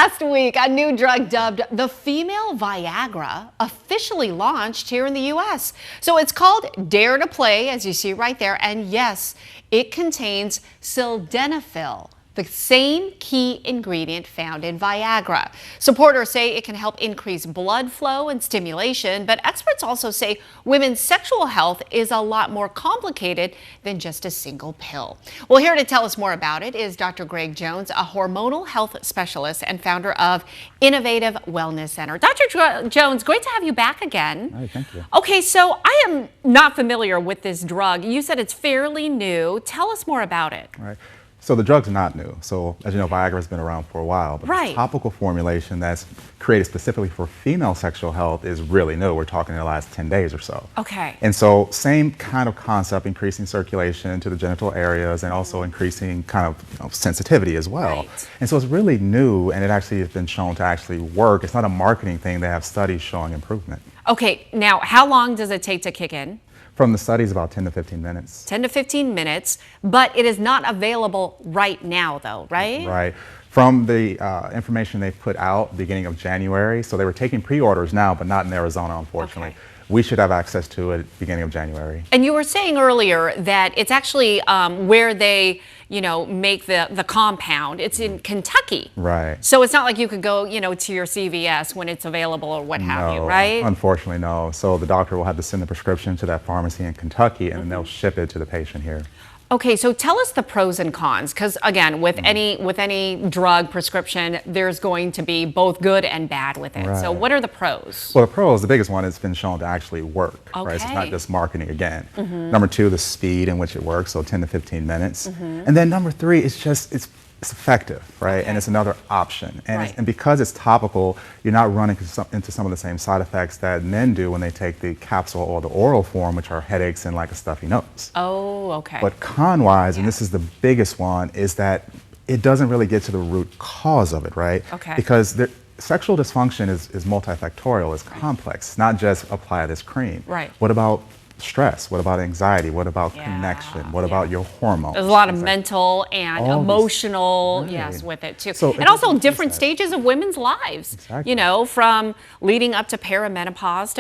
Last week, a new drug dubbed the female Viagra officially launched here in the U.S. So it's called Dare to Play, as you see right there. And yes, it contains sildenafil, the same key ingredient found in Viagra. Supporters say it can help increase blood flow and stimulation, but experts also say women's sexual health is a lot more complicated than just a single pill. Well, here to tell us more about it is Dr. Greg Jones, a hormonal health specialist and founder of Innovative Wellness Center. Dr. Jones, great to have you back again. Hi, thank you. Okay, so I am not familiar with this drug. You said it's fairly new. Tell us more about it. Right. So the drug's not new. So as you know, Viagra has been around for a while, but Right. the topical formulation that's created specifically for female sexual health is really new. We're talking in the last 10 days or so. Okay. And so same kind of concept, increasing circulation to the genital areas and also increasing kind of sensitivity as well. Right. And so it's really new, and it actually has been shown to actually work. It's not a marketing thing. They have studies showing improvement. Okay, now how long does it take to kick in? From the studies, about 10 to 15 minutes. 10 to 15 minutes, but it is not available right now though, right? Right. From the information they put out beginning of January, so they were taking pre-orders now, but not in Arizona, unfortunately. Okay. We should have access to it beginning of January. And you were saying earlier that it's actually where they, make the compound. It's in Kentucky. Right. So it's not like you could go, to your CVS when it's available or what have you, right? Unfortunately, no. So the doctor will have to send the prescription to that pharmacy in Kentucky, and then they'll ship it to the patient here. Okay, so tell us the pros and cons, because again, with any drug prescription, there's going to be both good and bad with it. Right. So what are the pros? Well, the pros, the biggest one, it's been shown to actually work. Okay. Right? So it's not just marketing again. Number two, the speed in which it works, so 10 to 15 minutes. And then number three, it's effective, right? Okay. And it's another option. And, Right. and because it's topical, you're not running into some of the same side effects that men do when they take the capsule or the oral form, which are headaches and like a stuffy nose. Oh, okay. But con-wise, and this is the biggest one, is that it doesn't really get to the root cause of it, right? Okay. Because sexual dysfunction is multifactorial, it's complex. It's not just apply this cream. Right. What about stress? What about anxiety? What about connection? What about your hormones? There's a lot of Things like- mental and All these- emotional, Right. yes, with it too. So and it also doesn't different taste that. stages of women's lives, Exactly. from leading up to perimenopause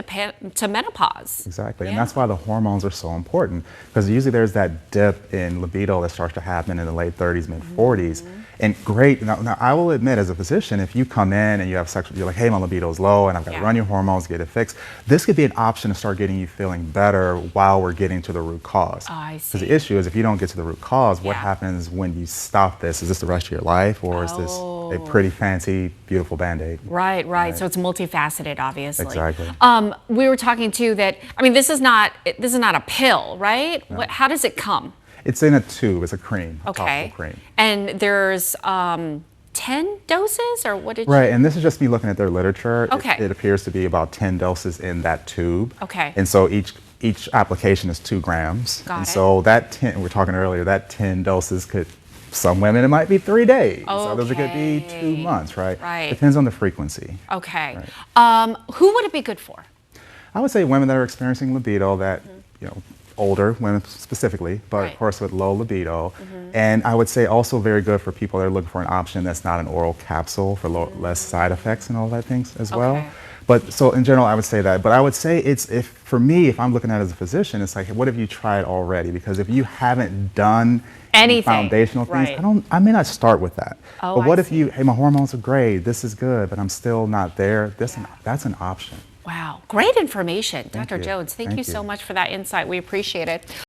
to menopause. Exactly, Yeah. and that's why the hormones are so important, because usually there's that dip in libido that starts to happen in the late 30s, mid 40s. And great, now I will admit as a physician, if you come in and you have sexual, you're like, hey, my libido's low and I've got to run your hormones, get it fixed. This could be an option to start getting you feeling better while we're getting to the root cause. Oh, I Because see. the issue is if you don't get to the root cause, what Yeah. happens when you stop this? Is this the rest of your life, or is this a pretty fancy, beautiful Band-Aid? Right. So it's multifaceted, obviously. Exactly. We were talking too that, this is not a pill, right? How does it come? It's in a tube, it's a cream, a Okay. topical cream. And there's 10 doses, or what did you? Right, and this is just me looking at their literature. Okay. It appears to be about 10 doses in that tube. Okay. And so each application is 2 grams. Got and it. so that 10, we were talking earlier, that 10 doses could, some women it might be 3 days. Others it could be 2 months, right? Right. Depends on the frequency. Okay. Who would it be good for? I would say women that are experiencing libido that, older women specifically, but Right. of course with low libido. And I would say also very good for people that are looking for an option that's not an oral capsule for less side effects and all that things as well. Okay. But so in general, I would say that. But I would say for me, if I'm looking at it as a physician, it's like, what have you tried already? Because if you haven't done any Anything, foundational things, right. I may not start with that. Oh, but what I if hey, my hormones are great, this is good, but I'm still not there? That's an option. Wow, great information. Dr. you. Jones, thank Thank you so you. much for that insight. We appreciate it.